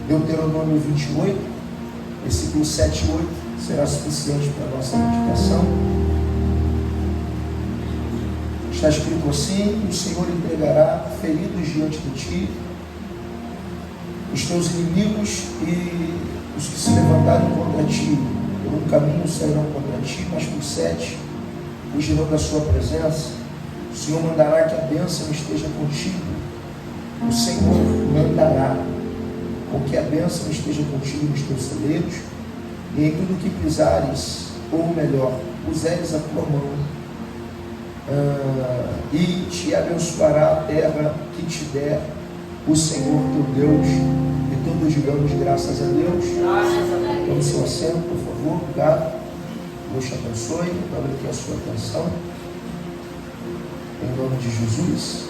Deuteronômio 28, versículos 7 e 8, será suficiente para a nossa meditação. Está escrito assim: o Senhor entregará feridos diante de ti, os teus inimigos e os que se levantarem contra ti, por um caminho sairão contra ti, mas por 7 fugirão da sua presença. O Senhor mandará que a bênção esteja contigo. O Senhor mandará com que a bênção esteja contigo nos teus celeiros, e em tudo que pisares, ou melhor, puseres a tua mão, e te abençoará a terra que te der o Senhor teu Deus. E todos digamos graças a Deus. Tome seu assento, por favor. Obrigado. Deus te abençoe. Dobra aqui a sua atenção, em nome de Jesus.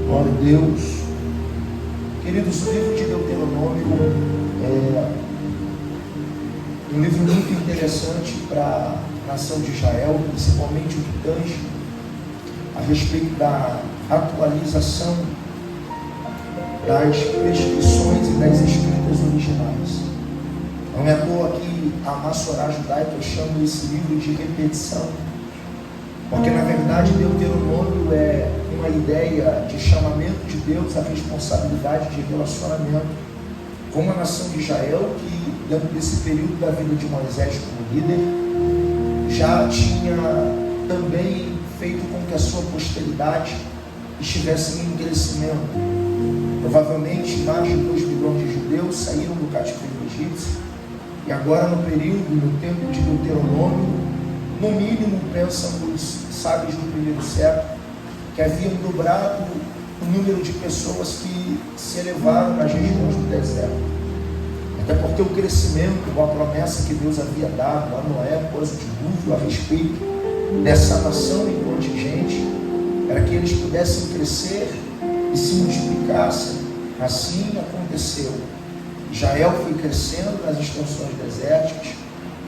Glória a Deus. Queridos, o livro de Deuteronômio é um livro muito interessante para a nação de Israel, principalmente o que tange a respeito da atualização das prescrições e das escritas originais. Não é à toa que a Massorá judaica chama esse livro de repetição, porque na verdade Deuteronômio é uma ideia de chamamento de Deus à responsabilidade de relacionamento com a nação de Israel, que dentro desse período da vida de Moisés como líder, já tinha também feito com que a sua posteridade estivesse em crescimento. Provavelmente mais de 2 milhões de judeus saíram do cativeiro egípcio, e agora no período, no tempo de Deuteronômio, no mínimo pensam os sábios do primeiro século, que haviam dobrado o número de pessoas que se elevaram nas regiões do deserto. Até porque o crescimento, a promessa que Deus havia dado a Noé após o dilúvio a respeito dessa nação em contingente, era que eles pudessem crescer e se multiplicassem. Assim aconteceu. Israel foi crescendo nas extensões desérticas,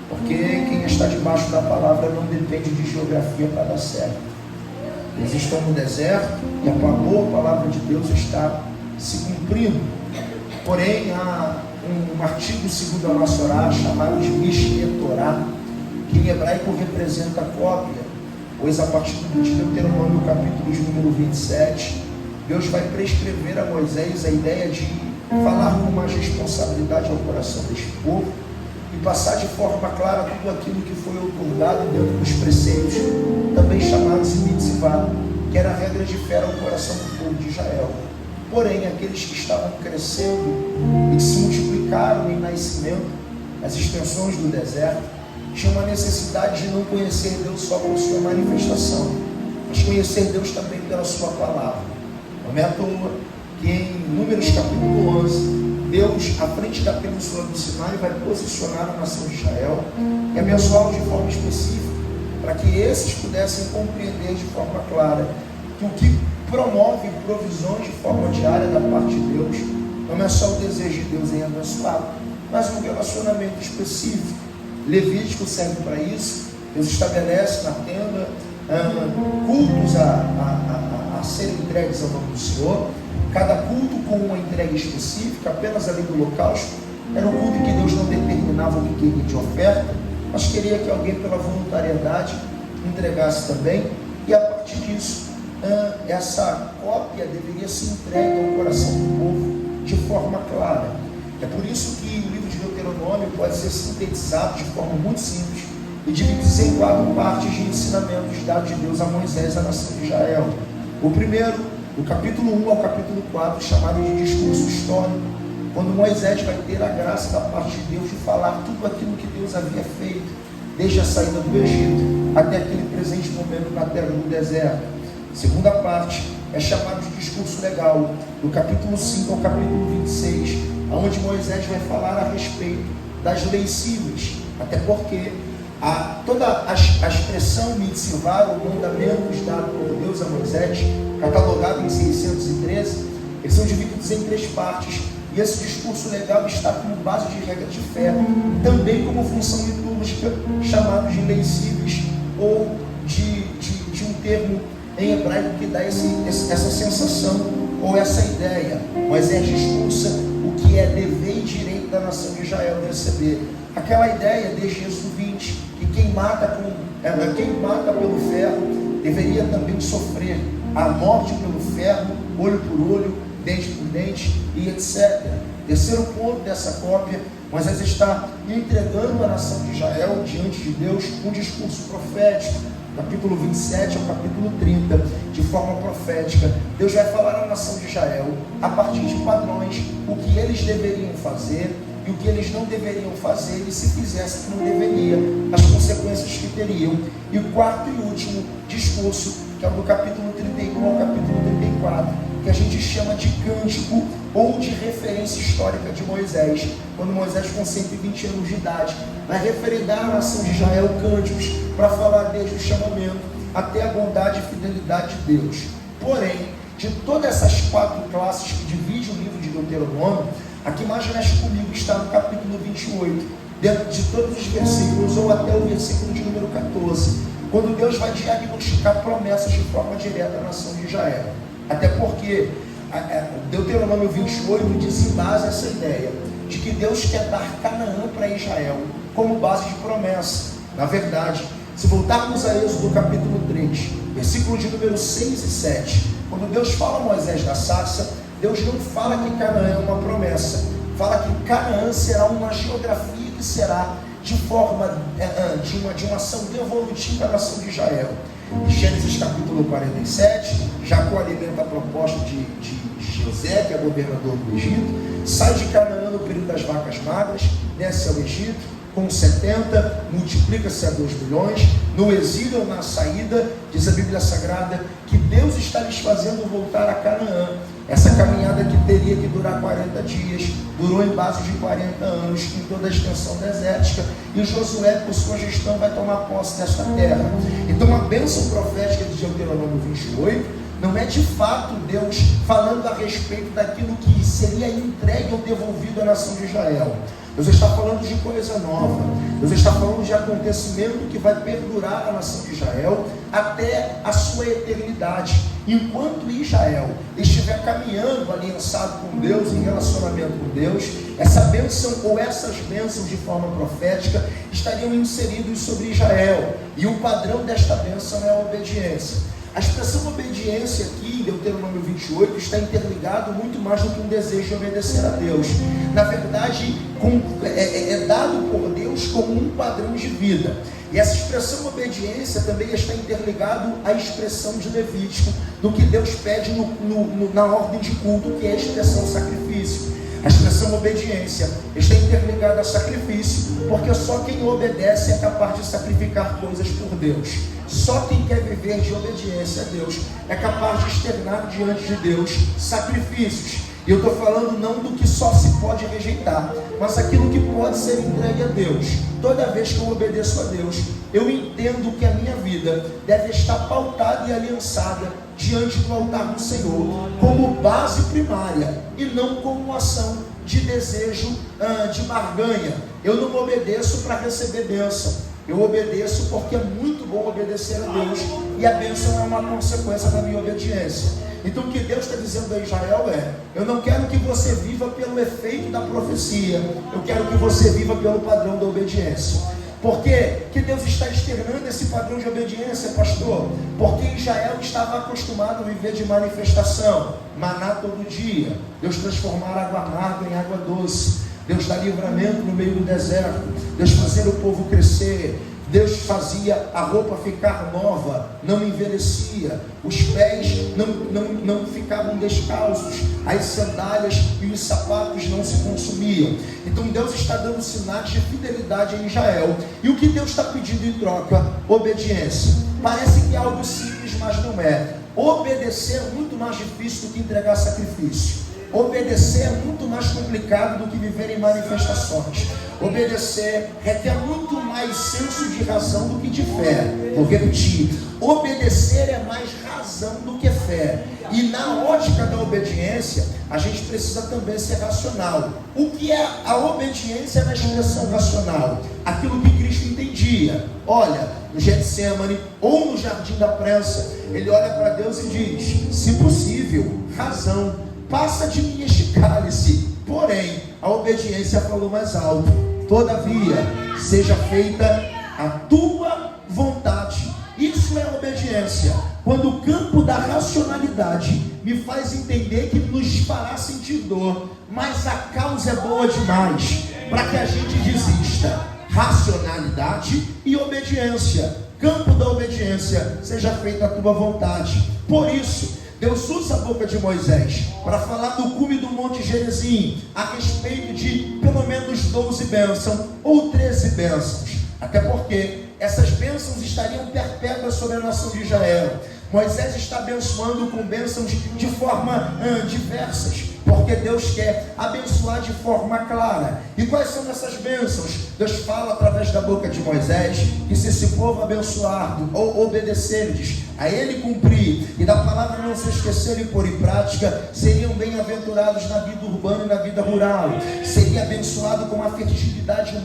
porque quem está debaixo da palavra não depende de geografia para dar certo. Eles estão no deserto e a boa palavra de Deus está se cumprindo. Porém, há um artigo segundo a Massorá chamado de Mishneh Torah, que em hebraico representa cópia, pois a partir do Deuteronômio capítulo de número 27, Deus vai prescrever a Moisés a ideia de falar com mais responsabilidade ao coração deste povo e passar de forma clara tudo aquilo que foi otorgado dentro dos preceitos, também chamados de mitzvah, que era a regra de fé ao coração do povo de Israel. Porém, aqueles que estavam crescendo e que se multiplicaram em nascimento, nas extensões do deserto, tinham uma necessidade de não conhecer Deus só por sua manifestação, mas conhecer Deus também pela sua palavra. Não é à toa que em Números capítulo 11, Deus, à frente da península do Sinai, vai posicionar a nação de Israel e abençoá-los de forma específica, para que esses pudessem compreender de forma clara que o que promove provisões de forma diária da parte de Deus não é só o desejo de Deus em abençoá-lo, mas um relacionamento específico. Levítico serve para isso. Deus estabelece na tenda cultos a serem entregues ao nome do Senhor, cada culto com uma entrega específica. Apenas ali do holocausto era um culto que Deus não determinava o que queria de oferta, mas queria que alguém pela voluntariedade entregasse também, e a partir disso essa cópia deveria ser entregue ao coração do povo de forma clara. É por isso que o livro de Deuteronômio pode ser sintetizado de forma muito simples e dividido em 4 partes de ensinamentos dados de Deus a Moisés, a nação de Israel. O primeiro, do capítulo 1 ao capítulo 4, chamado de discurso histórico, quando Moisés vai ter a graça da parte de Deus de falar tudo aquilo que Deus havia feito, desde a saída do Egito até aquele presente momento na terra do deserto. Segunda parte é chamado de discurso legal, do capítulo 5 ao capítulo 26, onde Moisés vai falar a respeito das leis cíveis, até porque toda a expressão mitzvah, ou mandamentos dados por Deus a Moisés, catalogado em 613, eles são divididos em 3 partes, e esse discurso legal está como base de regra de fé, também como função litúrgica, chamado de leis cíveis, ou de um termo em hebraico que dá essa sensação ou essa ideia. Moisés discursa o que é dever e direito da nação de Israel de receber. Aquela ideia desde Êxodo 20, que quem mata pelo ferro deveria também sofrer a morte pelo ferro, olho por olho, dente por dente e etc. Terceiro ponto dessa cópia, Moisés está entregando a nação de Israel diante de Deus um discurso profético. Capítulo 27 ao capítulo 30, de forma profética, Deus vai falar à nação de Israel, a partir de padrões, o que eles deveriam fazer e o que eles não deveriam fazer, e se fizessem não deveria, as consequências que teriam. E o quarto e último discurso, que é o do capítulo 31 ao capítulo 34, que a gente chama de cântico ou de referência histórica de Moisés, quando Moisés com 120 anos de idade vai referendar a nação de Israel cânticos para falar desde o chamamento até a bondade e fidelidade de Deus. Porém, de todas essas quatro classes que dividem o livro de Deuteronômio, a que mais mexe comigo está no capítulo 28, dentro de todos os versículos, ou até o versículo de número 14, quando Deus vai diagnosticar promessas de forma direta à nação de Israel. Até porque Deuteronômio 28 desembasa essa ideia de que Deus quer dar Canaã para Israel como base de promessa. Na verdade, se voltarmos a Êxodo capítulo 3, versículo de número 6 e 7, quando Deus fala a Moisés da sarça, Deus não fala que Canaã é uma promessa, fala que Canaã será uma geografia que será de forma de uma ação devolutiva à nação de Israel. Em Gênesis capítulo 47, Jacó alimenta a proposta de José, que é governador do Egito, sai de Canaã no período das vacas magras, desce ao Egito, com 70, multiplica-se a 2 milhões, no exílio ou na saída, diz a Bíblia Sagrada, que Deus está lhes fazendo voltar a Canaã. Essa caminhada que teria que durar 40 dias, durou em base de 40 anos, em toda a extensão desértica, e Josué, por sua gestão, vai tomar posse desta terra. Então a bênção profética de Deuteronômio 28, não é de fato Deus falando a respeito daquilo que seria entregue ou devolvido à nação de Israel. Deus está falando de coisa nova. Deus está falando de acontecimento que vai perdurar a nação de Israel até a sua eternidade. Enquanto Israel estiver caminhando aliançado com Deus, em relacionamento com Deus, essa bênção ou essas bênçãos de forma profética estariam inseridos sobre Israel. E o padrão desta bênção é a obediência. A expressão obediência aqui, em Deuteronômio 28, está interligado muito mais do que um desejo de obedecer a Deus. Na verdade, é dado por Deus como um padrão de vida. E essa expressão obediência também está interligado à expressão de Levítico, do que Deus pede na ordem de culto, que é a expressão sacrifício. A expressão obediência está interligada a sacrifício, porque só quem obedece é capaz de sacrificar coisas por Deus. Só quem quer viver de obediência a Deus é capaz de externar diante de Deus sacrifícios. E eu estou falando não do que só se pode rejeitar, mas aquilo que pode ser entregue a Deus. Toda vez que eu obedeço a Deus, eu entendo que a minha vida deve estar pautada e aliançada diante do altar do Senhor, como base primária, e não como ação de desejo de barganha. Eu não obedeço para receber bênção. Eu obedeço porque é muito bom obedecer a Deus, e a bênção é uma consequência da minha obediência. Então o que Deus está dizendo a Israel é: eu não quero que você viva pelo efeito da profecia, eu quero que você viva pelo padrão da obediência. Por que Deus está externando esse padrão de obediência, pastor? Porque Israel estava acostumado a viver de manifestação, maná todo dia, Deus transformar água amarga em água doce, Deus dar livramento no meio do deserto, Deus fazer o povo crescer, Deus fazia a roupa ficar nova, não envelhecia, os pés não ficavam descalços, as sandálias e os sapatos não se consumiam. Então Deus está dando sinais de fidelidade em Israel. E o que Deus está pedindo em troca? Obediência. Parece que é algo simples, mas não é. Obedecer é muito mais difícil do que entregar sacrifício. Obedecer é muito mais complicado do que viver em manifestações. Obedecer requer muito mais senso de razão do que de fé. Vou repetir: obedecer é mais razão do que fé. E na ótica da obediência, a gente precisa também ser racional. O que é a obediência na expressão racional? Aquilo que Cristo entendia. Olha, no Getsemane ou no Jardim da Prensa, ele olha para Deus e diz: se possível, razão, passa de mim este cálice. Porém, a obediência falou mais alto: todavia, seja feita a tua vontade. Isso é obediência. Quando o campo da racionalidade me faz entender que nos fará sentir dor, mas a causa é boa demais para que a gente desista. Racionalidade e obediência. Campo da obediência, seja feita a tua vontade. Por isso, Deus usa a boca de Moisés para falar do cume do Monte Gerizim a respeito de pelo menos 12 bênçãos ou 13 bênçãos. Até porque essas bênçãos estariam perpétuas sobre a nação de Israel. Moisés está abençoando com bênçãos de forma diversas, porque Deus quer abençoar de forma clara. E quais são essas bênçãos? Deus fala através da boca de Moisés que se esse povo abençoado ou obedecer-lhes, a ele cumprir e da palavra não se esquecerem e pôr em prática, seriam bem-aventurados na vida urbana e na vida rural. Seria abençoado com a fertilidade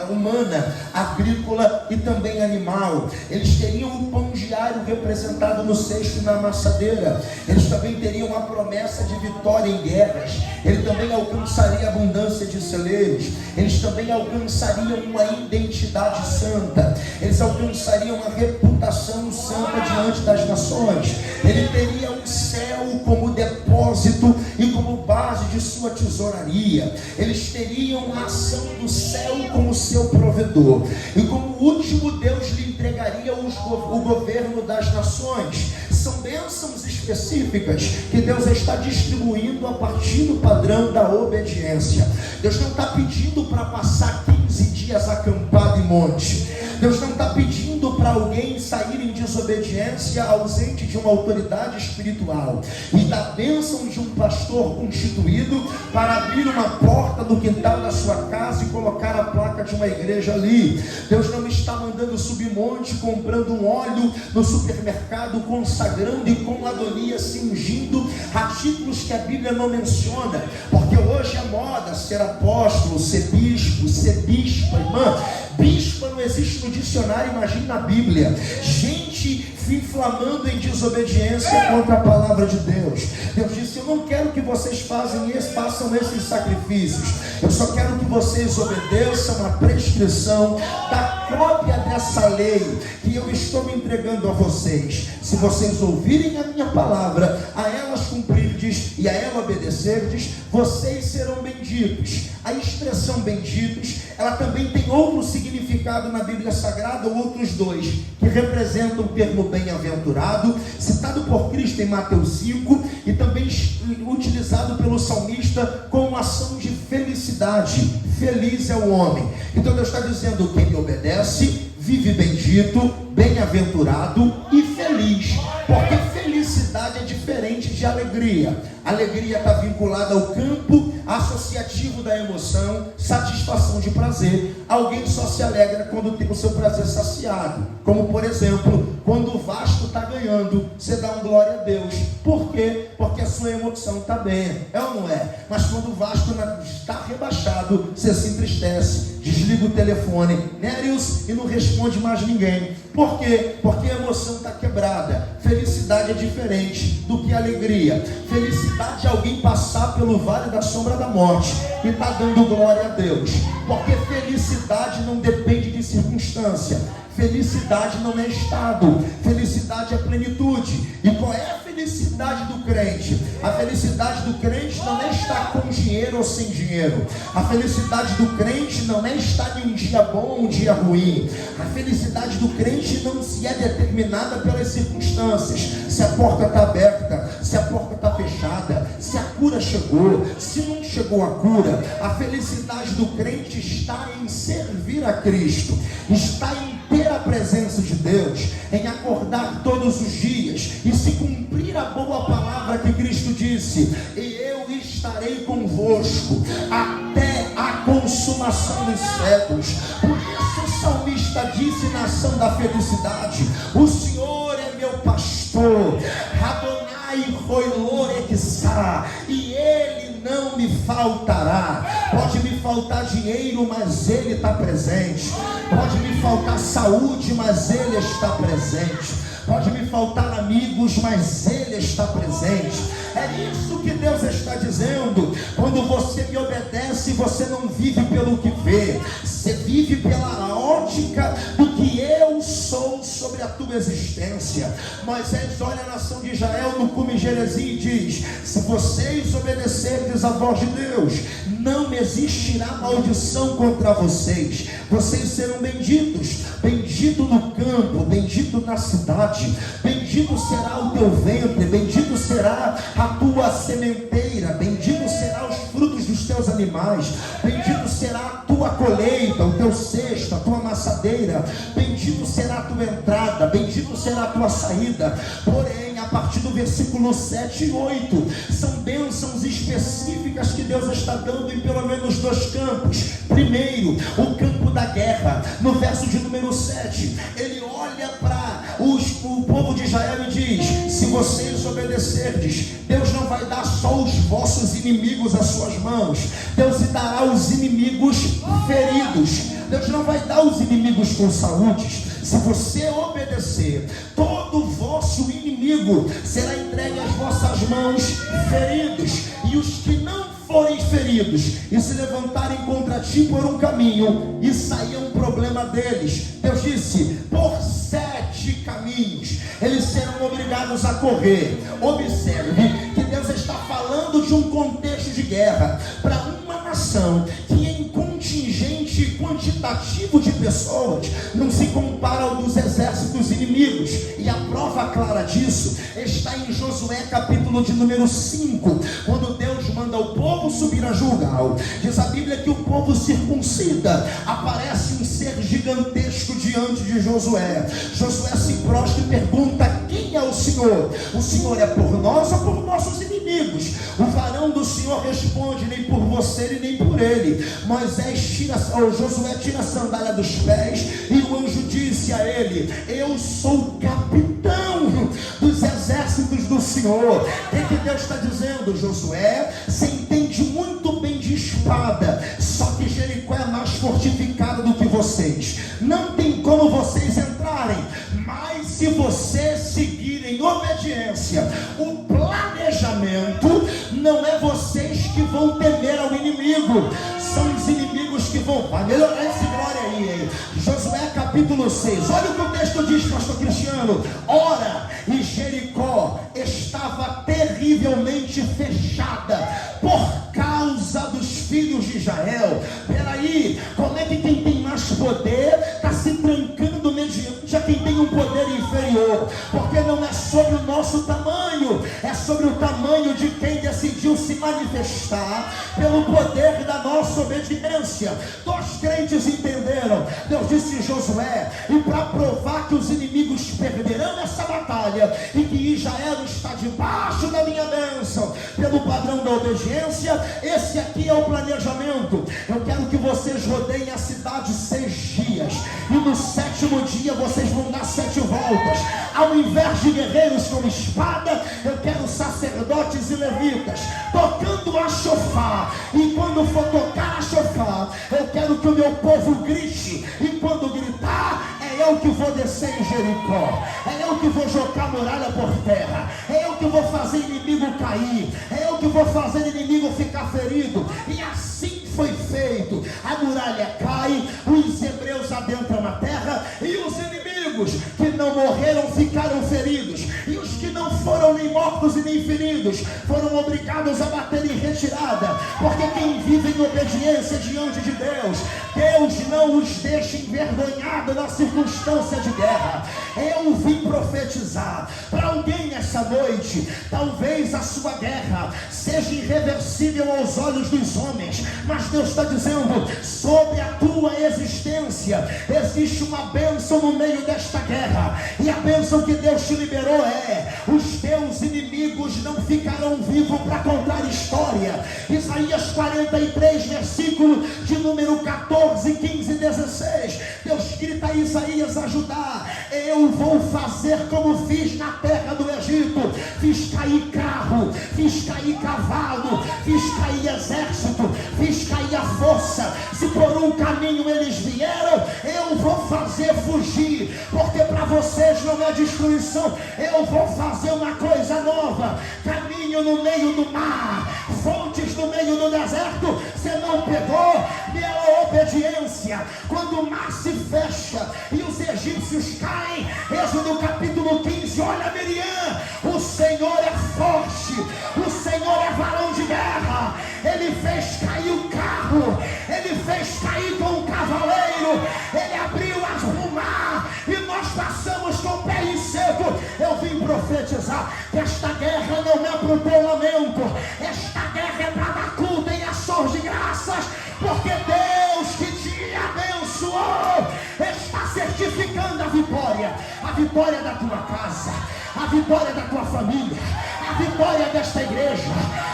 humana, agrícola e também animal. Eles teriam o pão diário representado no cesto e na amassadeira. Eles também teriam a promessa de vitória em guerras. Ele também alcançaria abundância de celeiros. Eles também alcançariam uma identidade santa. Eles alcançariam uma reputação santa diante das nações. Ele teria o céu como depósito e como base de sua tesouraria. Eles teriam a ação do céu como seu provedor. E como último, Deus lhe entregaria o governo das nações. São bênçãos específicas que Deus está distribuindo a partir do padrão da obediência. Deus não está pedindo para passar 15 dias acampado em monte. Deus não está pedindo para alguém sair em desobediência ausente de uma autoridade espiritual e da bênção de um pastor constituído para abrir uma porta no quintal da sua casa e colocar a placa de uma igreja ali. Deus não está mandando subir monte, comprando um óleo no supermercado, consagrando e com adonia se ungindo a títulos que a Bíblia não menciona, porque hoje é moda ser apóstolo, ser bispo, ser bispa, irmã. Bispa não existe no dicionário, imagine na Bíblia. Gente inflamando em desobediência contra a palavra de Deus. Deus disse: eu não quero que vocês façam esses sacrifícios. Eu só quero que vocês obedeçam a prescrição da cópia dessa lei que eu estou me entregando a vocês. Se vocês ouvirem a minha palavra, a elas cumprirdes e a ela obedecerdes, vocês serão benditos. A expressão benditos, ela também tem outro significado na Bíblia Sagrada, ou outros dois, que representam o termo bem-aventurado, citado por Cristo em Mateus 5, e também utilizado pelo salmista como ação de felicidade. Feliz é o homem. Então Deus está dizendo: quem me obedece vive bendito, bem-aventurado e feliz. Porque felicidade é diferente de alegria. Alegria está vinculada ao campo associativo da emoção, satisfação de prazer. Alguém só se alegra quando tem o seu prazer saciado. Como por exemplo, quando o Vasco está ganhando, você dá um glória a Deus. Por quê? Porque a sua emoção está bem. É ou não é? Mas quando o Vasco está rebaixado, você se entristece, desliga o telefone, Nérios, e não responde mais ninguém. Por quê? Porque a emoção está quebrada. Felicidade é diferente do que alegria. Felicidade é alguém passar pelo vale da sombra da morte e está dando glória a Deus. Porque felicidade não depende de circunstância. Felicidade não é estado. Felicidade é plenitude. E qual é a felicidade do crente? A felicidade do crente não é estar com dinheiro ou sem dinheiro. A felicidade do crente não é estar em um dia bom ou um dia ruim. A felicidade do crente não se é determinada pelas circunstâncias. Se a porta está aberta, se a porta está fechada, se a cura chegou, se não chegou a cura. A felicidade do crente está em servir a Cristo, está em ter a presença de Deus, em acordar todos os dias e se cumprir a boa palavra que Cristo disse: e eu estarei convosco até a consumação dos séculos. Por isso o salmista disse na ação da felicidade: o Senhor é meu pastor, Adonai Roilor Exá, e Ele não não me faltará. Pode me faltar dinheiro, mas Ele está presente. Pode me faltar saúde, mas Ele está presente. Pode me faltar amigos, mas Ele está presente. É isso que Deus está dizendo. Quando você me obedece, você não vive pelo que vê, você vive pela ótica do que eu sou sobre a tua existência. Moisés olha a nação de Israel no cume Gerezim e diz: se vocês obedecerem a voz de Deus, não existirá maldição contra vocês. Vocês serão benditos. Bendito no campo, bendito na cidade. Bendito será o teu ventre, bendito será a tua sementeira, bendito será os frutos dos teus animais, bendito será a tua colheita, o teu cesto, a tua amassadeira, bendito será a tua entrada, bendito será a tua saída. Porém, a partir do versículo 7 e 8, são bênçãos específicas que Deus está dando em pelo menos dois campos. Primeiro, o campo da guerra. No verso de número 7, ele olha para o povo de Israel e diz: se vocês obedecerdes, Deus não vai dar só os vossos inimigos às suas mãos, Deus lhe dará os inimigos feridos. Deus não vai dar os inimigos com saúde. Se você obedecer, todo o vosso inimigo será entregue às vossas mãos feridos, e os que não forem feridos e se levantarem contra ti por um caminho, isso aí é um problema deles. Deus disse: por 7 caminhos eles serão obrigados a correr. Observe que Deus está falando de um contexto de guerra para uma nação que em contingente quantitativo de pessoas não se compara ao dos exércitos inimigos. E a prova clara disso está em Josué capítulo de número 5, quando Deus manda o povo subir a Gilgal. Diz a Bíblia que o povo circuncida. Aparece um ser gigantesco diante de Josué. Josué se prostra e pergunta: quem é o Senhor? O Senhor é por nós ou por nossos inimigos? O varão do Senhor responde: nem por você e nem por ele. Josué tira a sandália dos pés, e o anjo disse a ele: eu sou o capitão dos exércitos do Senhor. O que Deus está dizendo? Josué, você entende muito bem de espada, só que Jericó é mais fortificado do que vocês. Não tem como vocês entrarem, mas se vocês seguirem obediência, o planejamento não é vocês que vão temer ao inimigo, são os inimigos que vão. Vai melhorar esse glória aí, hein? Josué capítulo 6, olha o que o texto diz, pastor Cristiano. Ora, e Jericó estava terrivelmente fechada por causa dos filhos de Israel. Peraí, como é que quem tem mais poder está se trancando mediante a quem tem um poder inferior? Porque não é sobre o nosso tamanho, é sobre o tamanho de quem decidiu se manifestar pelo poder da nossa obediência. Os crentes entenderam. Deus disse em Josué: e para provar que os inimigos perderão essa batalha e que Israel está debaixo da minha bênção pelo padrão da obediência, esse aqui é o planejamento. Eu quero que vocês rodeiem a cidade 6 dias, e no 7º dia vocês vão dar 7 voltas. Ao invés de guerreiros com espada, eu quero sacerdotes e levitas tocando a chofar, e quando for tocar a chofar, eu quero que o meu povo grite, e quando gritar, é eu que vou descer em Jericó, é eu que vou jogar a muralha por terra, é eu que vou fazer inimigo cair, é eu que vou fazer inimigo ficar ferido. E assim foi feito. A muralha cai, os hebreus adentram a terra, e os inimigos que não morreram ficaram feridos, e os que não foram nem mortos e nem feridos foram obrigados a bater em retirada. Porque quem vive em obediência diante de Deus, Deus não os deixa envergonhados na circunstância de guerra. Eu vim profetizar para alguém essa noite: talvez a sua guerra seja irreversível aos olhos dos homens, mas Deus está dizendo: sobre a tua existência existe uma bênção no meio desta guerra, e a bênção que Deus te liberou é: os teus inimigos inimigos não ficarão vivos para contar história. Isaías 43, versículo de número 14, 15 e 16. Deus grita a Isaías ajudar: eu vou fazer como fiz na terra do Egito. Fiz cair carro, fiz cair cavalo, fiz cair exército, fiz cair a força. Se por um caminho eles vieram, eu vou fazer fugir, porque para vocês não é destruição. Eu vou fazer uma coisa nova: caminho no meio do mar, fontes no meio do deserto. Você não pegou minha obediência. Quando o mar se fecha e os egípcios caem, Êxodo capítulo 15, olha Miriam, o Senhor é forte, o Senhor é varão de guerra. Ele fez cair o carro, ele fez cair com o cavaleiro, ele abriu o mar e nós passamos com o pé em seco. Eu vim profetizar que esta guerra não é para o teu lamento, esta guerra é para dar culto em ações de graças, porque Deus que te abençoou está certificando a vitória da tua casa, a vitória da tua família, a vitória desta igreja.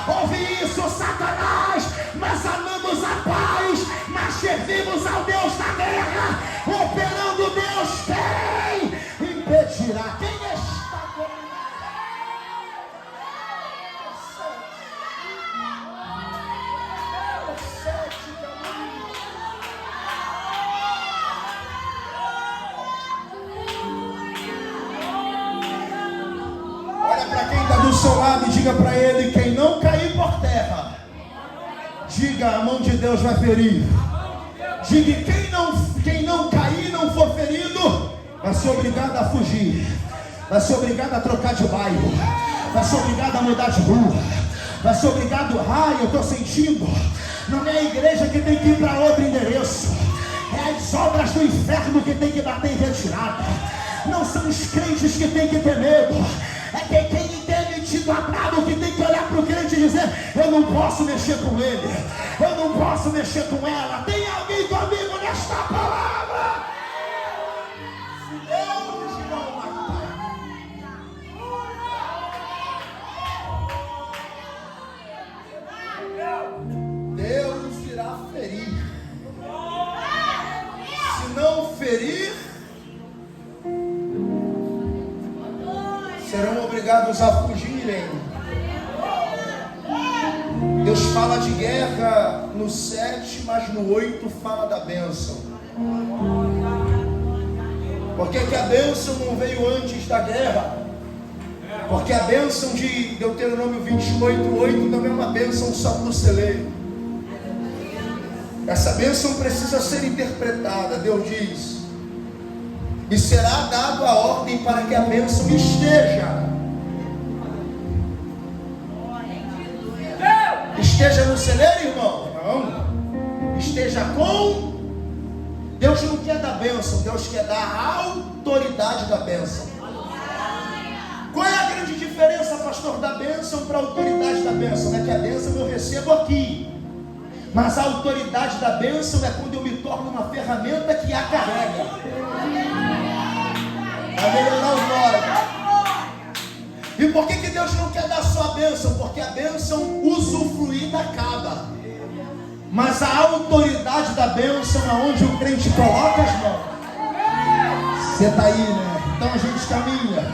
Ouve isso, Satanás: nós amamos a paz, mas servimos ao Deus da guerra. Operando Deus, quem impedirá? Quem está comigo? Olha para quem está do seu lado e diga para ele: quem não cair por terra, diga, a mão de Deus vai ferir. Diga, quem não cair, não for ferido, vai ser obrigado a fugir, vai ser obrigado a trocar de bairro, vai ser obrigado a mudar de rua, vai ser obrigado. Eu estou sentindo, não é a igreja que tem que ir para outro endereço, é as obras do inferno que tem que bater em retirada. Não são os crentes que tem que ter medo, é que quem entende idolatrado que tem que olhar para o crente e dizer: eu não posso mexer com ele, eu não posso mexer com ela. Tem alguém comigo nesta palavra? Se Deus não matar, Deus irá ferir. Se não ferir, serão obrigados a fugirem. Deus fala de guerra no 7, mas no 8 fala da bênção. Por que a bênção não veio antes da guerra? Porque a bênção de Deuteronômio 28:8 também é uma bênção só para o celeiro. Essa bênção precisa ser interpretada. Deus diz: e será dado a ordem para que a bênção esteja no celeiro, irmão? Não. Esteja com. Deus não quer dar bênção, Deus quer dar a autoridade da bênção. Qual é a grande diferença, pastor, da bênção para a autoridade da bênção? É que a bênção eu recebo aqui, mas a autoridade da bênção é quando eu me torno uma ferramenta que a carrega. Vai melhorar o nome. E por que Deus não quer dar só a bênção? Porque a bênção usufruída acaba, mas a autoridade da bênção é onde o crente coloca as mãos. Você está aí, né? Então a gente caminha.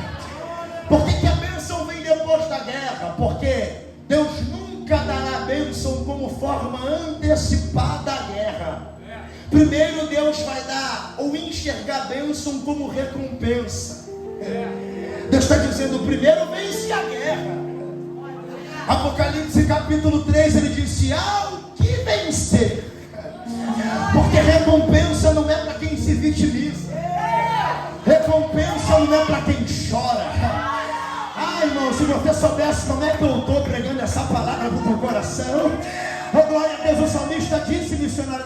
Por que a bênção vem depois da guerra? Porque Deus nunca dará a bênção como forma antecipada à guerra. Primeiro Deus vai dar ou enxergar a bênção como recompensa. Deus está dizendo: primeiro vence a guerra. Apocalipse capítulo 3, ele disse: ao que vencer. Porque recompensa não é para quem se vitimiza, recompensa não é para quem chora. Irmão, se você soubesse como é que eu estou pregando essa palavra para o teu coração. Oh, glória a Deus, o salmista disse, missionário,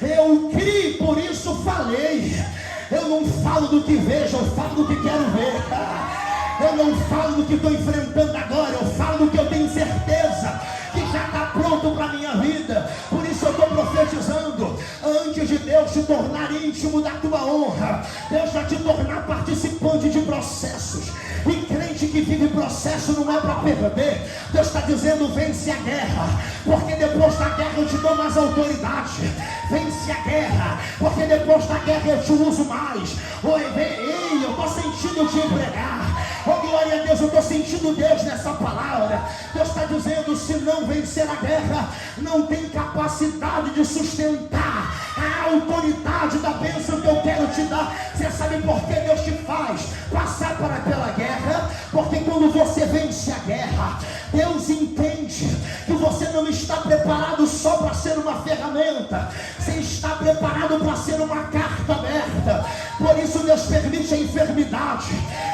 eu criei, por isso falei. Eu não falo do que vejo, eu falo do que quero ver. Eu não falo do que estou enfrentando agora, eu falo do que eu tenho certeza que já está pronto para a minha vida. Por isso eu estou profetizando: antes de Deus te tornar íntimo da tua honra, Deus vai te tornar participante de processos. E crente que vive processo não é para perder. Deus está dizendo: vence a guerra, porque depois da guerra eu te dou mais autoridade. Vence a guerra, porque depois da guerra eu te uso mais. Ei, eu estou sentindo te empregar. Oh, glória a Deus, eu estou sentindo Deus nessa palavra. Deus está dizendo: se não vencer a guerra, não tem capacidade de sustentar a autoridade da bênção que eu quero te dar. Você sabe por que Deus te faz passar pela guerra? Porque quando você vence a guerra, Deus entende que você não está preparado só para ser uma ferramenta, você está preparado para ser uma carta aberta. Por isso Deus permite a enfermidade.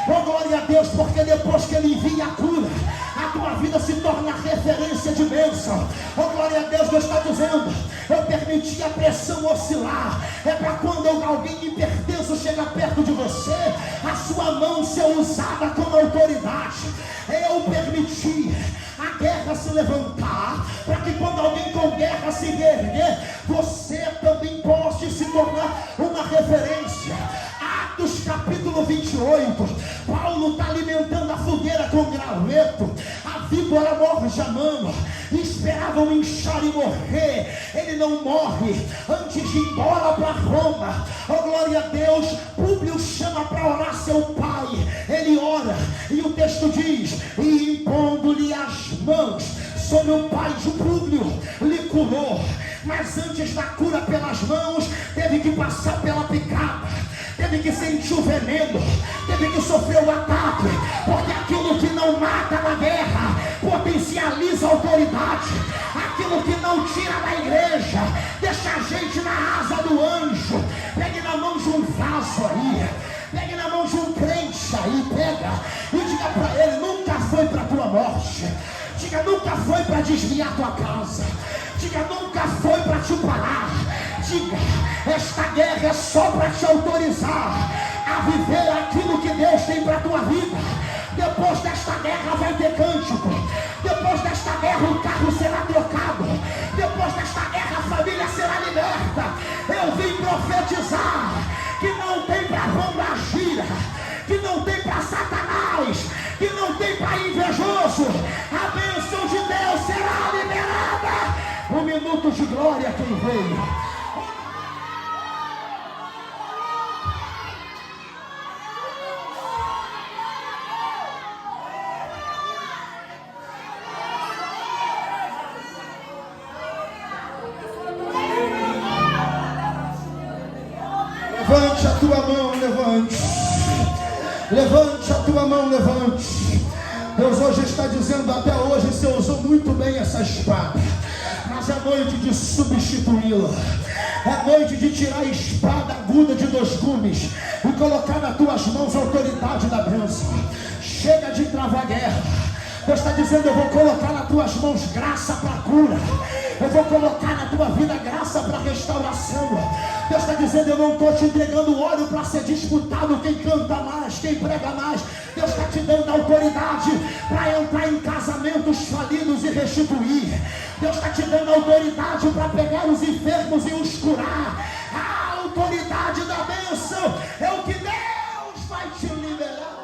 Oh, glória a Deus, porque depois que Ele envia a cura, a tua vida se torna referência de bênção. Oh, glória a Deus, Deus está dizendo: eu permiti a pressão oscilar. É para quando alguém hipertenso chega perto de você, a sua mão ser usada como autoridade. Eu permiti a guerra se levantar, para que quando alguém com guerra se reerguer, você também possa se tornar uma referência. Atos capítulo 28, Paulo está alimentando a fogueira com graveto. A víbora morde a mão, esperavam inchar e morrer. Ele não morre antes de ir embora para Roma. Oh, glória a Deus, Públio chama para orar seu pai. Ele ora, e o texto diz: e impondo-lhe as mãos sobre o pai de Públio, lhe curou. Mas antes da cura pelas mãos, teve que passar pela picada, teve que sentir o veneno, teve que sofrer o ataque, porque aquilo que não mata na guerra potencializa a autoridade. Aquilo que não tira da igreja deixa a gente na asa do anjo. Pegue na mão de um vaso aí, pegue na mão de um crente aí, pega e diga para ele: nunca foi para a tua morte. Diga: nunca foi para desviar tua casa. Diga: nunca foi para te parar. Diga: esta guerra é só para te autorizar a viver aquilo que Deus tem para a tua vida. Depois desta guerra vai ter cântico. Depois desta guerra o carro será trocado. Depois desta guerra a família será liberta. Eu vim profetizar que não tem para bomba gira, que não tem para Satanás, que não tem para invejoso. A bênção de Deus será liberada. Um minuto de glória quem veio. Levante a tua mão, levante. Levante a tua mão, levante. Deus hoje está dizendo: até hoje você usou muito bem essa espada, mas é noite de substituí-la. É noite de tirar a espada aguda de 2 gumes e colocar nas tuas mãos a autoridade da bênção. Chega de travar guerra. Deus está dizendo: eu vou colocar nas tuas mãos graça para cura. Eu vou colocar na tua vida graça para restauração. Deus está dizendo: eu não estou te entregando óleo para ser disputado quem canta mais, quem prega mais. Deus está te dando autoridade para entrar em casamentos falidos e restituir. Deus está te dando autoridade para pegar os enfermos e os curar. A autoridade da bênção é o que Deus vai te liberar.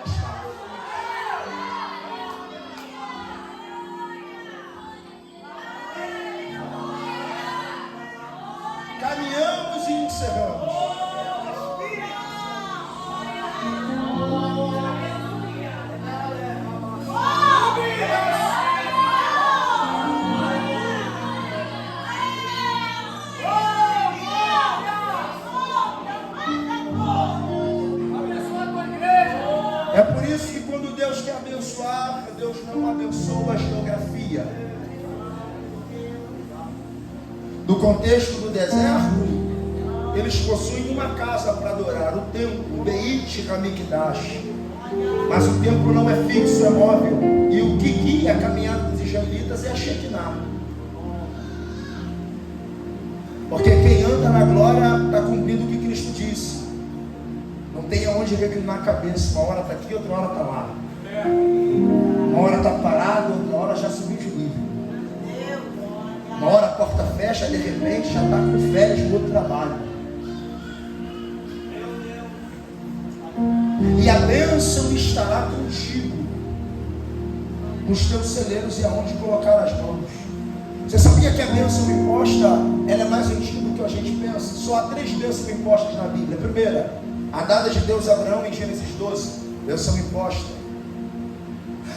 Caminhamos e encerramos. É por isso que quando Deus quer abençoar, Deus não abençoa a geografia. No contexto do deserto, eles possuem uma casa para adorar, o templo, Beit Hamikdash. Mas o templo não é fixo, é móvel. E o que guia a caminhada dos israelitas é a Shekinah. Porque quem anda na glória está cumprindo o que Cristo disse. Não tem aonde reclinar a cabeça. Uma hora está aqui, outra hora está lá. Uma hora está parado, outra hora já subiu de nível. Uma hora a porta fecha, de repente já está com férias no outro trabalho. E a bênção estará contigo. nos teus celeiros e aonde colocar as mãos. Você sabia que a bênção imposta ela é mais antiga do que a gente pensa? Só há 3 bênçãos impostas na Bíblia. A primeira, a dada de Deus a Abraão em Gênesis 12, bênção imposta.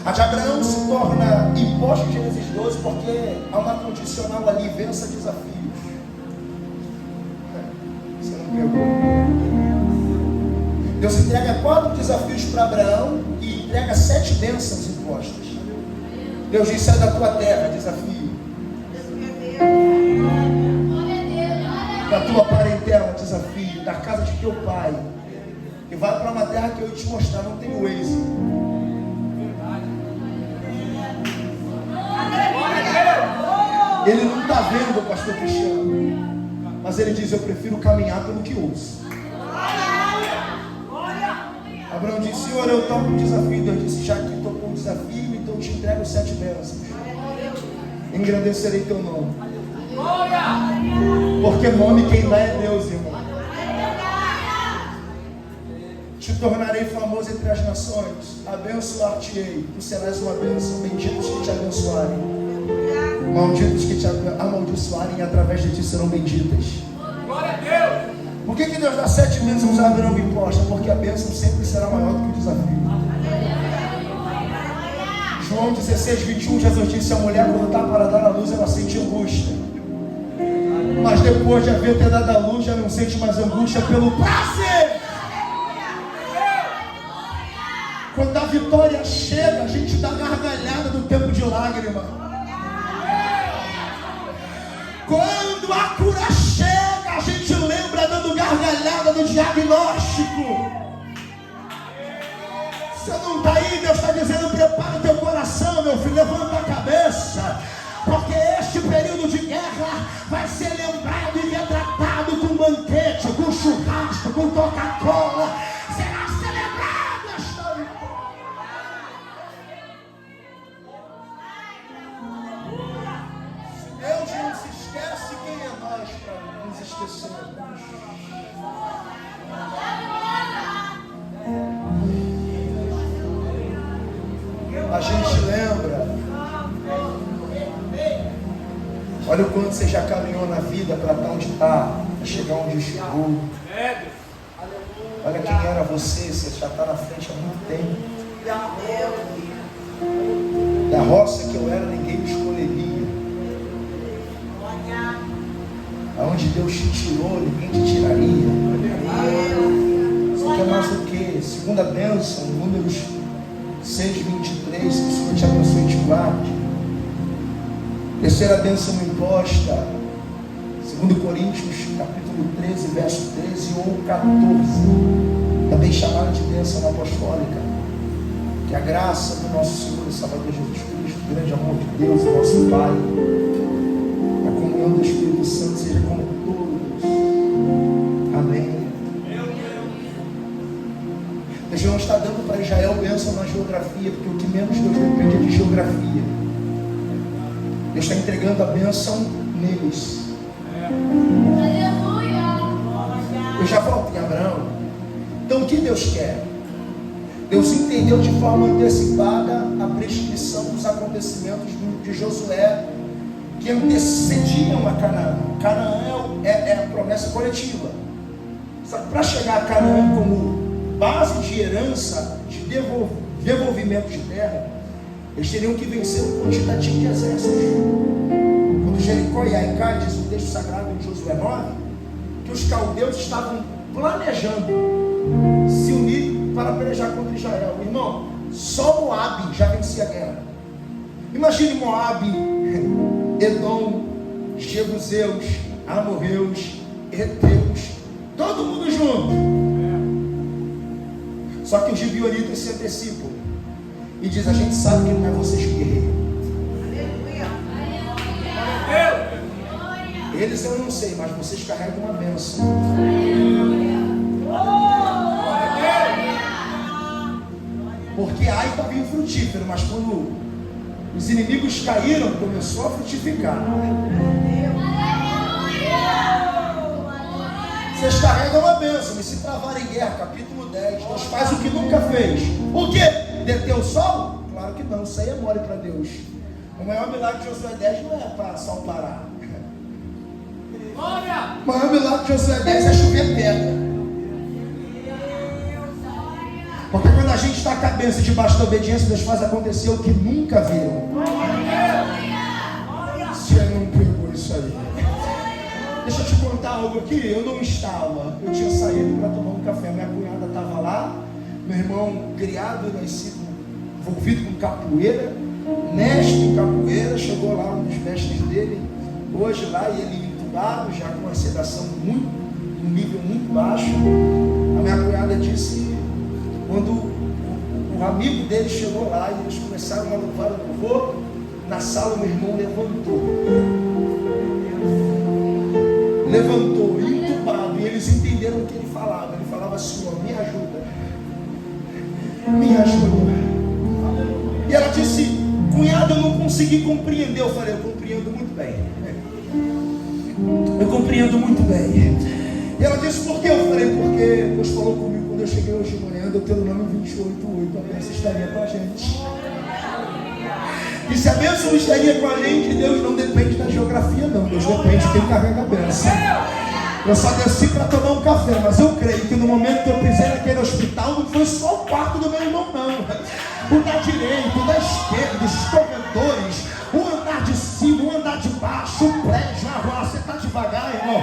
A de Abraão se torna imposta em Gênesis 12 porque há uma condicional ali: vença desafios. Você não pegou? Deus entrega 4 desafios para Abraão e entrega 7 bênçãos impostas. Deus diz: sai da tua terra, desafio. Da tua parentela, desafio. Da casa de teu pai. E vai para uma terra que eu ia te mostrar, não tem Waze. Ele não está vendo o pastor Cristiano, mas ele diz: eu prefiro caminhar pelo que ouço. Abraão disse: Senhor, eu topo o desafio. Deus disse: já que topou o desafio, então eu te entrego 7 bênçãos. Engrandecerei teu nome. Porque nome quem dá é Deus, irmão. Te tornarei famoso entre as nações. Abençoar-te-ei. Tu serás uma bênção. Benditos que te abençoarem. Malditos que te amaldiçoarem, através de ti serão benditas. Glória a Deus. Por que Deus dá 7 bênçãos a Abraão imposta? Porque a bênção sempre será maior do que o desafio. João 16, 21, Jesus disse: a mulher, quando está para dar a luz, ela sente angústia. Mas depois de haver ter dado a luz, já não sente mais angústia pelo prazer. Quando a vitória chega, a gente dá gargalhada do tempo de lágrima. Quando a cura chega, a gente lembra dando gargalhada do diagnóstico. Você não está aí, Deus está dizendo: prepara o teu coração, meu filho, levanta a cabeça, porque este período de guerra vai ser lembrado e retratado com banquete, com churrasco, com Coca-Cola. Será celebrado esta vitória. Deus não se esquece, quem é nós para nos esquecermos? A gente lembra. Olha o quanto você já caminhou na vida para estar onde está, para chegar onde chegou. Olha quem era você já está na frente há muito tempo. Da roça que eu era, ninguém me escolheria. Aonde Deus te tirou, ninguém te tiraria. Você quer mais o quê? Segunda bênção, Números 6, 23, que o Senhor te abençoe e te guarde. Terceira bênção imposta, 2 Coríntios, capítulo 13, verso 13 ou 14, também chamada de bênção apostólica. Que a graça do nosso Senhor e Salvador Jesus Cristo, o grande amor de Deus, nosso Pai, a comunhão do Espírito Santo seja com todos. Amém. Deus não está dando para Israel bênção na geografia, porque o que menos Deus depende é de geografia. Deus está entregando a bênção neles. Eu já volto em Abraão. Então o que Deus quer? Deus entendeu de forma antecipada a prescrição dos acontecimentos de Josué que antecediam a Canaã. Canaã é a promessa coletiva. Só que para chegar a Canaã como base de herança, de devolvimento de terra, eles teriam que vencer um quantitativo de exércitos. Quando Jericó e Ai cai, diz o texto sagrado em Josué 9, que os caldeus estavam planejando se unir para pelejar contra Israel. Irmão, só Moabe já vencia a guerra. Imagine Moabe, Edom, Jebuseus, Amorreus, Heteus, todo mundo junto. Só que os gibeonitas se antecipam e diz: a gente sabe que não é vocês que guerreiam. Eles eu não sei, mas vocês carregam uma bênção. Porque Ai estava infrutífero, mas quando os inimigos caíram, começou a frutificar. Vocês carregam uma bênção, e se travarem guerra, capítulo 10, Deus faz o que nunca fez. O quê? Deter o sol? Claro que milagre não, isso aí é mole para Deus. O maior milagre de Josué 10 não é para só parar. O maior milagre de Josué 10 é chover pedra. Porque quando a gente está com a cabeça debaixo da obediência, Deus faz acontecer o que nunca viu. Você não pegou isso aí. Deixa eu te contar algo aqui. Eu não estava. Eu tinha saído para tomar um café. Minha cunhada estava lá. Meu irmão, criado e nascido, envolvido com capoeira, mestre em capoeira. Chegou lá um dos mestres dele. Hoje lá, e ele entubado, já com uma sedação muito, um nível muito baixo. A minha cunhada disse, quando o amigo dele chegou lá e eles começaram a louvar o louvor, na sala o meu irmão levantou, entubado, e eles entenderam o que ele falava. Ele falava assim, ó, me ajuda. E ela disse, cunhada, eu não consegui compreender. Eu falei, eu compreendo muito bem. Eu compreendo muito bem. E ela disse, por quê? Eu falei, porque Deus falou comigo quando eu cheguei hoje de manhã, Deuteronômio 28:8, a bênção estaria com a gente. E se a bênção estaria com a gente, Deus não depende da geografia não, Deus depende de quem carrega a bênção. Eu só desci para tomar um café, mas eu creio que no momento que eu pisei naquele hospital, não foi só o quarto do meu irmão não. O da direita, o da esquerda, os corredores, o andar de cima, o andar de baixo, o prédio, a rua. Você está devagar, irmão?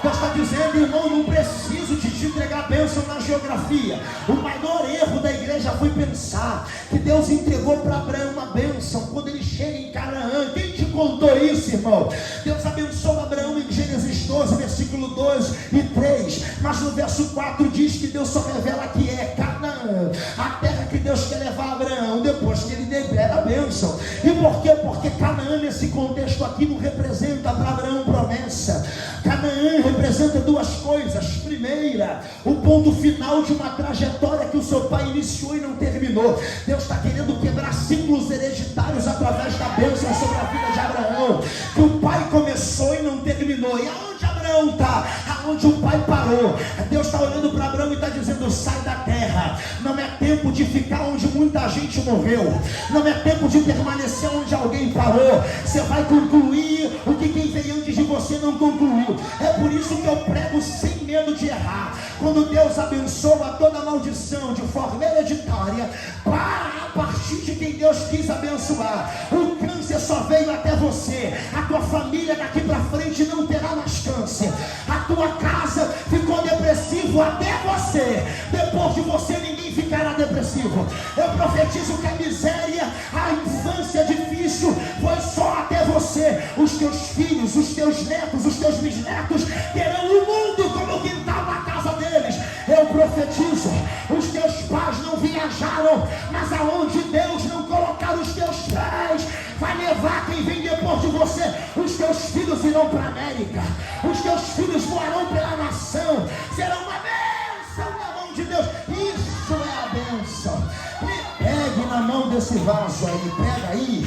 Deus está dizendo, irmão, não preciso de te entregar a bênção na geografia. O maior erro da igreja foi pensar que Deus entregou para Abraão uma bênção quando ele chega em Canaã. Quem te contou isso, irmão? Deus abençoou Abraão em Gênesis 12, versículo 2 e 3. Mas no verso 4 diz que Deus só revela que é Canaã, a terra que Deus quer levar a Abraão depois que ele libera a bênção. E por quê? Porque Canaã nesse contexto aqui não representa para Abraão promessa. Canaã representa duas coisas. Primeira, o ponto final de uma trajetória que o seu pai iniciou e não terminou. Deus está querendo quebrar ciclos hereditários através da bênção sobre a vida de Abraão, que o pai começou e não terminou. E aonde Abraão está? Aonde o pai parou. Deus está olhando para Abraão e está dizendo, sai da terra. Não é tempo de ficar onde muita gente morreu. Não é tempo de permanecer onde alguém parou. Você vai concluir o que quem veio antes de você não concluiu. É por isso que eu prego sem medo de errar. Quando Deus abençoa toda maldição de forma hereditária, para a partir de quem Deus quis abençoar. O câncer só veio até você. A tua família daqui para frente não terá mais câncer. A tua casa ficou depressivo até você. Depois de você ninguém ficará depressivo. Eu profetizo que a miséria, a infância difícil foi só até você. Os teus filhos, os teus netos, os teus bisnetos terão o mundo como o quintal na casa deles. Eu profetizo, os teus pais não viajaram, mas aonde Deus não colocar os teus pés, vai levar quem vem depois de você. Os teus filhos irão para a América, os teus filhos voarão pela nação, serão uma bênção na mão de Deus. Isso é a bênção. Me pegue na mão desse vaso aí,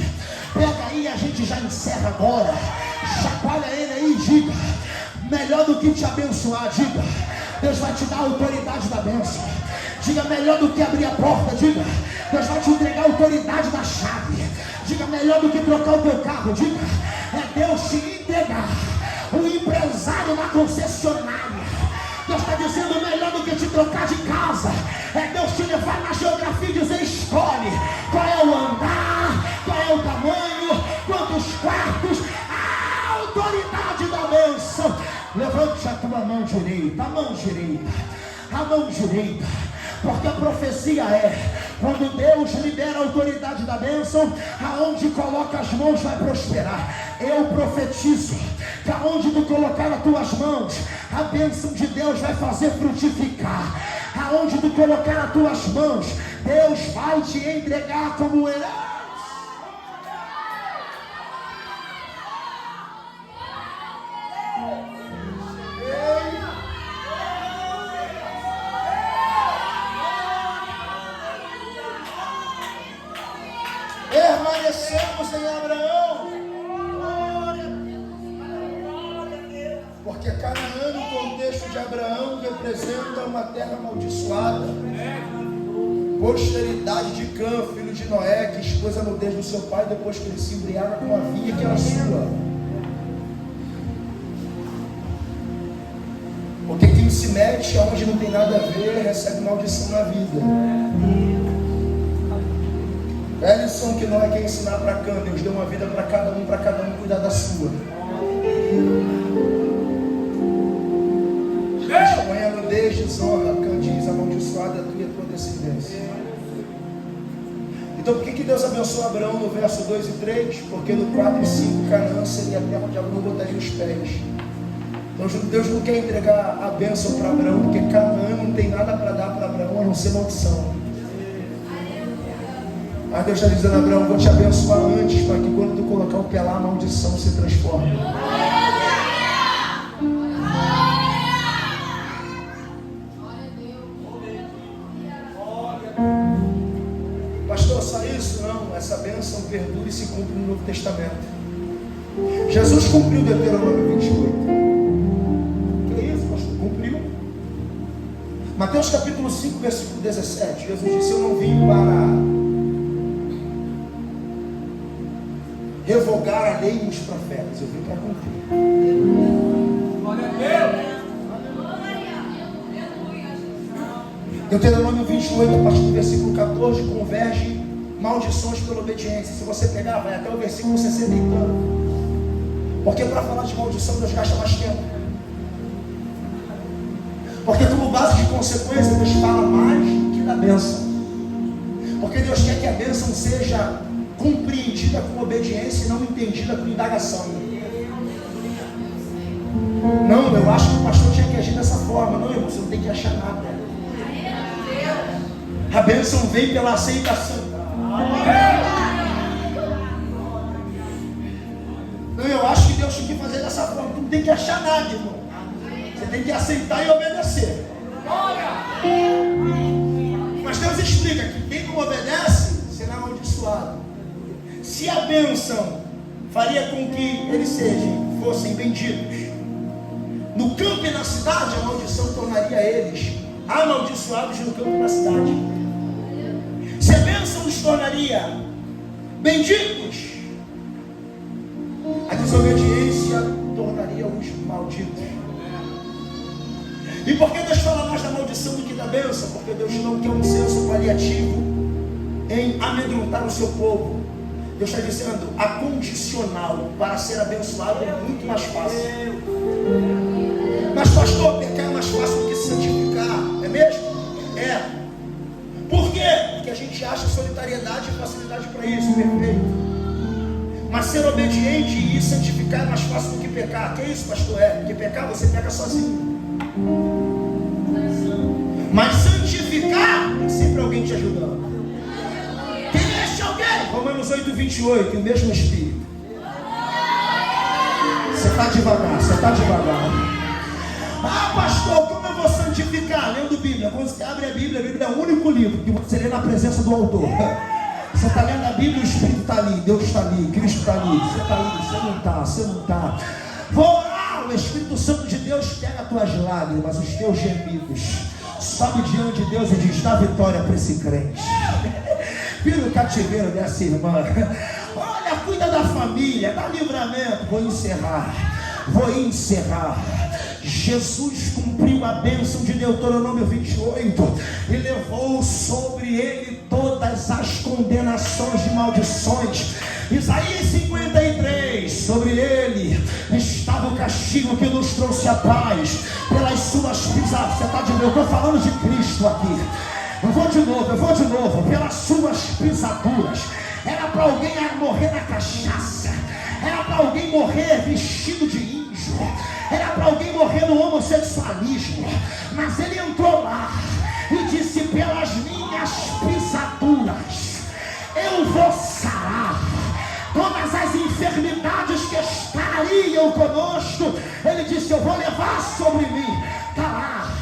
pega aí, a gente já encerra agora. Chacoalha ele aí e diga, melhor do que te abençoar, diga, Deus vai te dar a autoridade da bênção. Diga, melhor do que abrir a porta, diga, Deus vai te entregar a autoridade da chave. Diga, melhor do que trocar o teu carro, diga, é Deus te entregar o empresário na concessionária. Deus está dizendo, melhor do que te trocar de casa, é Deus te levar na geografia e dizer, escolhe qual é o andar, qual é o tamanho, quantos quartos, a autoridade da bênção. Levante a tua mão direita, a mão direita, porque a profecia é, quando Deus libera a autoridade da bênção, aonde coloca as mãos vai prosperar. Eu profetizo que aonde tu colocar as tuas mãos, a bênção de Deus vai fazer frutificar. Aonde tu colocar as tuas mãos, Deus vai te entregar como herança. Permanecemos em Abraão, porque Canaã, no contexto de Abraão, representa uma terra amaldiçoada. posteridade de Cã, filho de Noé, que expôs a nudez do seu pai depois que ele se embriaga com a vinha que era sua. Porque quem se mete aonde não tem nada a ver, recebe maldição na vida. É a lição que Noé quer ensinar para Cã. Deus deu uma vida para cada um cuidar da sua. Amanhã nudez, desonra, Cã diz, amaldiçoada tu e a tua descendência. Então por que Deus abençoou Abraão no verso 2 e 3? Porque no 4 e 5 Canaã seria a terra onde Abraão botaria os pés. Então Deus não quer entregar a bênção para Abraão, porque Canaã não tem nada para dar para Abraão a não ser maldição. Mas Deus está dizendo a Abraão, vou te abençoar antes, para que quando tu colocar o pé lá, a maldição se transforme. Pastor, só isso? Não, essa bênção perdura e se cumpre no Novo Testamento. Jesus cumpriu Deuteronômio 28. Mateus capítulo 5, versículo 17, Jesus disse, eu não vim para revogar a lei e os profetas, eu vim para cumprir. Glória a Deus. Deuteronômio 28, a partir do versículo 14, converge maldições pela obediência. Se você pegar, vai até o versículo 60 e tanto. Porque para falar de maldição, Deus gasta mais tempo. Porque como base de consequência, Deus fala mais do que da bênção. Porque Deus quer que a bênção seja compreendida com obediência e não entendida com indagação. Não, eu acho que o pastor tinha que agir dessa forma. Não, irmão, você não tem que achar nada. A bênção vem pela aceitação. Não, eu acho que Deus tinha que fazer dessa forma. Tu não tem que achar nada, irmão. Você tem que aceitar e obedecer. Mas Deus explica que quem não obedece será amaldiçoado. Se a bênção faria com que eles fossem benditos no campo e na cidade, a maldição tornaria eles amaldiçoados no campo e na cidade. Se a bênção os tornaria benditos, a desobediência tornaria-os malditos. E por que Deus fala mais da maldição do que da bênção? Porque Deus não quer um senso paliativo em amedrontar o seu povo. Deus está dizendo, a condicional para ser abençoado é muito mais fácil. Mas pastor, pecar é mais fácil do que se santificar, é mesmo? É. Por quê? Porque a gente acha solitariedade e facilidade para isso, perfeito. Mas ser obediente e santificar é mais fácil do que pecar. Que isso, pastor? É, porque pecar você peca sozinho. Mas santificar tem sempre alguém te ajudando. Quem é esse alguém? Romanos 8, 28, o mesmo Espírito. Você está devagar, você está devagar. Ah, pastor, como eu vou santificar? Lendo Bíblia. Quando você abre a Bíblia é o único livro que você lê na presença do autor. Você está lendo a Bíblia, o Espírito está ali, Deus está ali, Cristo está ali. Você está ali, você não está. Vou orar, o Espírito Santo de Deus pega as tuas lágrimas, os teus gemidos, sobe diante de Deus e diz, dá vitória para esse crente. Vira o cativeiro dessa irmã. Olha, cuida da família, dá livramento. Vou encerrar. Jesus cumpriu a bênção de Deuteronômio 28 e levou sobre ele todas as condenações de maldições. Isaías 53, sobre ele estava o castigo que nos trouxe a paz, pelas suas pisaduras. Você está de novo, eu estou falando de Cristo aqui. Eu vou de novo, pelas suas pisaduras. Era para alguém morrer na cachaça, era para alguém morrer vestido de índio, era para alguém morrer no homossexualismo, mas ele entrou lá e disse, pelas minhas pisaduras eu vou sarar todas as enfermidades que estariam conosco. Ele disse, eu vou levar sobre mim. Está lá.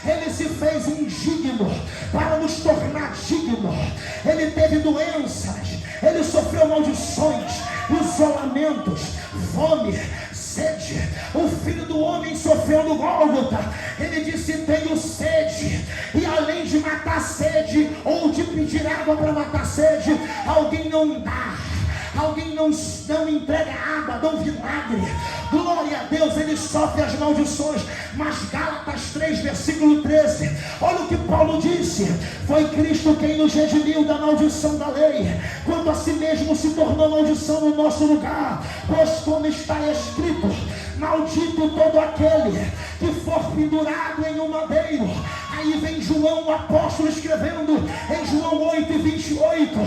Ele se fez indigno para nos tornar dignos. Ele teve doenças, ele sofreu maldições, isolamentos, fome, sede. O Filho do Homem sofreu no Gólgota. Ele disse, tenho sede. e além de matar a sede, ou de pedir água para matar a sede, alguém não dá, alguém não entrega água, dá um vinagre, glória a Deus, ele sofre as maldições. Mas Gálatas 3, versículo 13, olha o que Paulo disse: foi Cristo quem nos redimiu da maldição da lei, quando a si mesmo se tornou maldição no nosso lugar. Pois como está escrito: maldito todo aquele que for pendurado em um madeiro. Aí vem João, o apóstolo, escrevendo em João 8:28: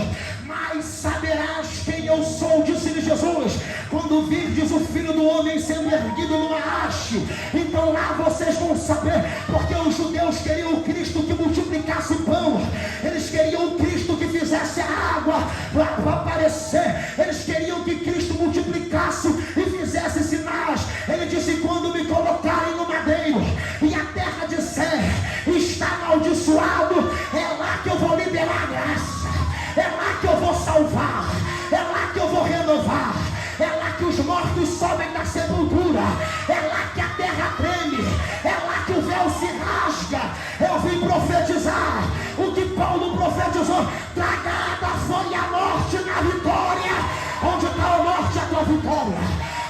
mas saberás quem eu sou, disse-lhe Jesus, quando virdes o Filho do Homem sendo erguido numa haste. Então lá vocês vão saber, porque os judeus queriam o Cristo que multiplicasse pão, eles queriam o Cristo que fizesse a água para aparecer, eles queriam que Cristo multiplicasse e fizesse sinais. Ele disse: quando me colocarem no madeiro e a terra disser está amaldiçoado, é lá que eu vou liberar a graça, é lá que eu vou salvar, é lá que eu vou renovar, é lá que os mortos sobem da sepultura, é lá que a terra treme, é lá que o véu se rasga. Eu vim profetizar o que Paulo profetizou: tragada foi a morte na vitória. Onde está a morte, a tua vitória?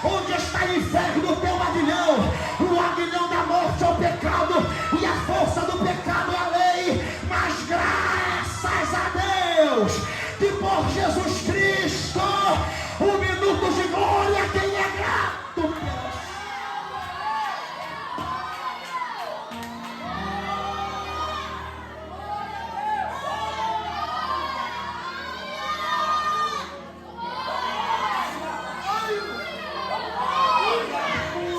Onde está o inferno, o teu aguilhão? O aguilhão da morte é o pecado, e a força do pecado é a lei. Mas graças a Deus que por Jesus Cristo, um minuto de glória, quem é grato.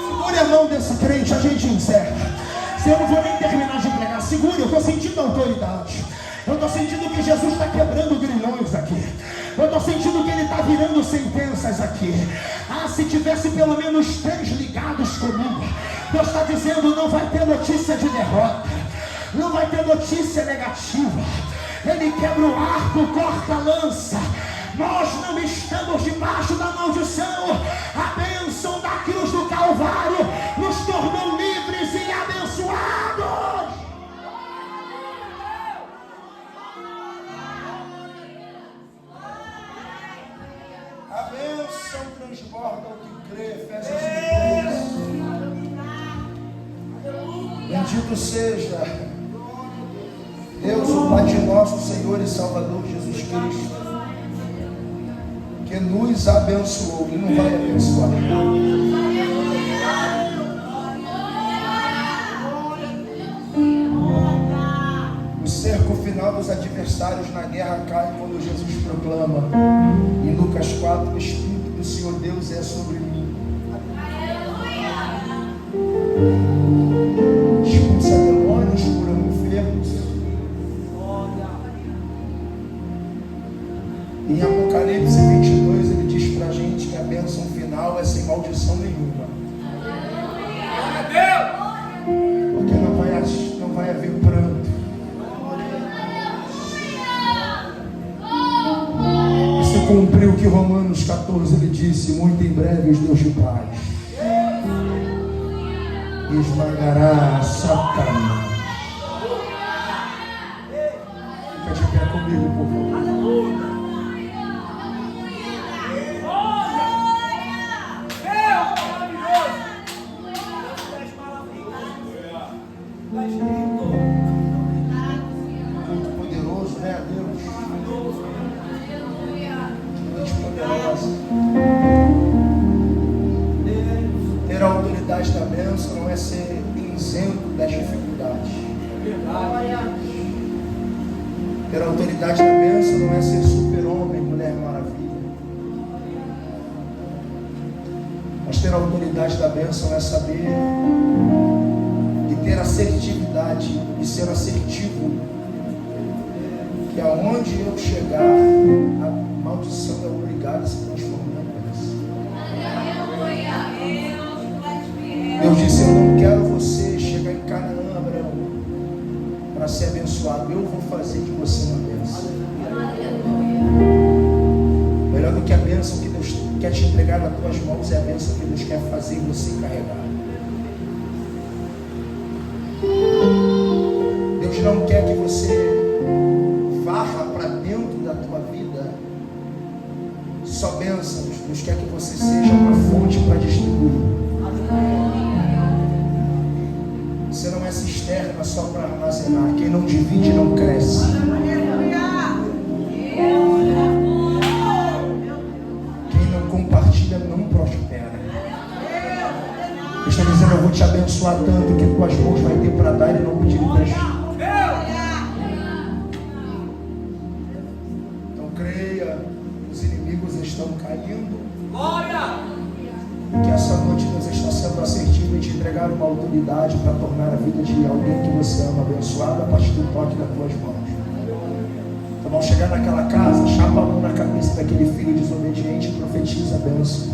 Segure a mão desse crente, a gente encerra. Eu não vou nem terminar de pregar. Segure, eu estou sentindo autoridade. Eu estou sentindo que Jesus está quebrando grilhões aqui. Eu estou sentindo que Ele está virando sentenças aqui. Ah, se tivesse pelo menos 3 ligados comigo. Deus está dizendo: não vai ter notícia de derrota, não vai ter notícia negativa. Ele quebra o arco, corta a lança. Nós não estamos debaixo da maldição. A bênção da cruz do Calvário nos tornou livres e abençoados. A bênção transborda o que crê. Efésios 5:3. Bendito seja Deus, o Pai de nosso Senhor e Salvador Jesus Cristo, que nos abençoou e não vai abençoar. O cerco final dos adversários na guerra cai quando Jesus proclama em Lucas 4: o Espírito do Senhor Deus é sobre mim. Expulsa demônios, cura enfermos. Em Apocalipse 22 ele diz pra gente que a bênção final é sem maldição nenhuma. Porque não vai haver pranto. E se cumpriu o que Romanos 14 ele disse: muito em breve os Deus de paz esmagará Satanás. Fica de pé comigo, por favor. Muito poderoso, né, Deus? Muito poderoso. Ter a autoridade da bênção não é ser isento das dificuldades. Ter a autoridade da bênção não é ser super-homem, mulher maravilha. Mas ter a autoridade da bênção é saber e ter assertividade e ser assertivo, que aonde eu chegar, a maldição é obrigada a se transformar em bênção. Deus disse: eu não quero você chegar em Canaã, Abraão, para ser abençoado. Eu vou fazer de você uma bênção. Melhor do que a bênção que Deus quer te entregar nas tuas mãos é a bênção que Deus quer fazer você carregar. Deus não quer você varra para dentro da tua vida só bênçãos. Deus quer que você seja uma fonte para distribuir. Você não é cisterna só para armazenar. Quem não divide não cresce. Quem não compartilha não prospera. Ele está dizendo: eu vou te abençoar tanto que tuas mãos vai ter para dar e não pedir emprestado. Então creia, os inimigos estão caindo. Que essa noite Deus está sendo assertivo em te entregar uma autoridade para tornar a vida de alguém que você ama abençoada a partir do toque das tuas mãos. Então vamos chegar naquela casa, chapa a mão na cabeça daquele filho desobediente e profetiza a bênção.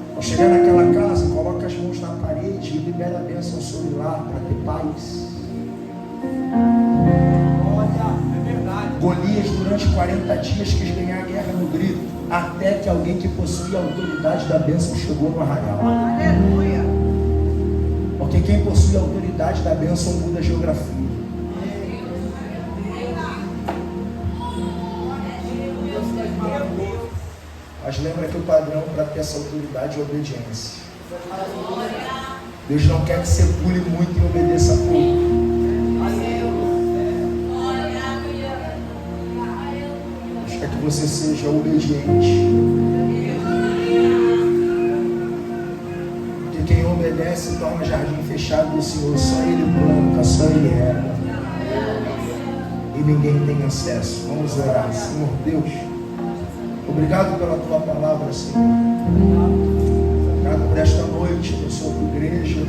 Vamos chegar naquela casa, coloca as mãos na parede e libera a bênção sobre lá para ter paz. Golias durante 40 dias quis ganhar a guerra no grito, até que alguém que possuía a autoridade da bênção chegou no arraial. Aleluia. Porque quem possui a autoridade da bênção muda a geografia. Mas lembra que o padrão para ter essa autoridade é obediência. Deus não quer que você pule muito e obedeça pouco. Quer que você seja obediente. Porque quem obedece torna jardim fechado do Senhor. Só Ele planta, só Ele rega. E ninguém tem acesso. Vamos orar. Senhor Deus, obrigado pela Tua palavra, Senhor. Obrigado por esta noite, abençoa a Tua igreja,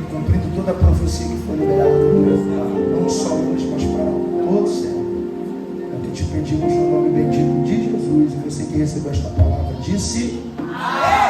cumprindo toda a profecia que foi liberada no teu lugar. Não só hoje, mas para todos, Senhor. Te pedimos no nome bendito de Jesus. E você que recebeu esta palavra disse: Amém.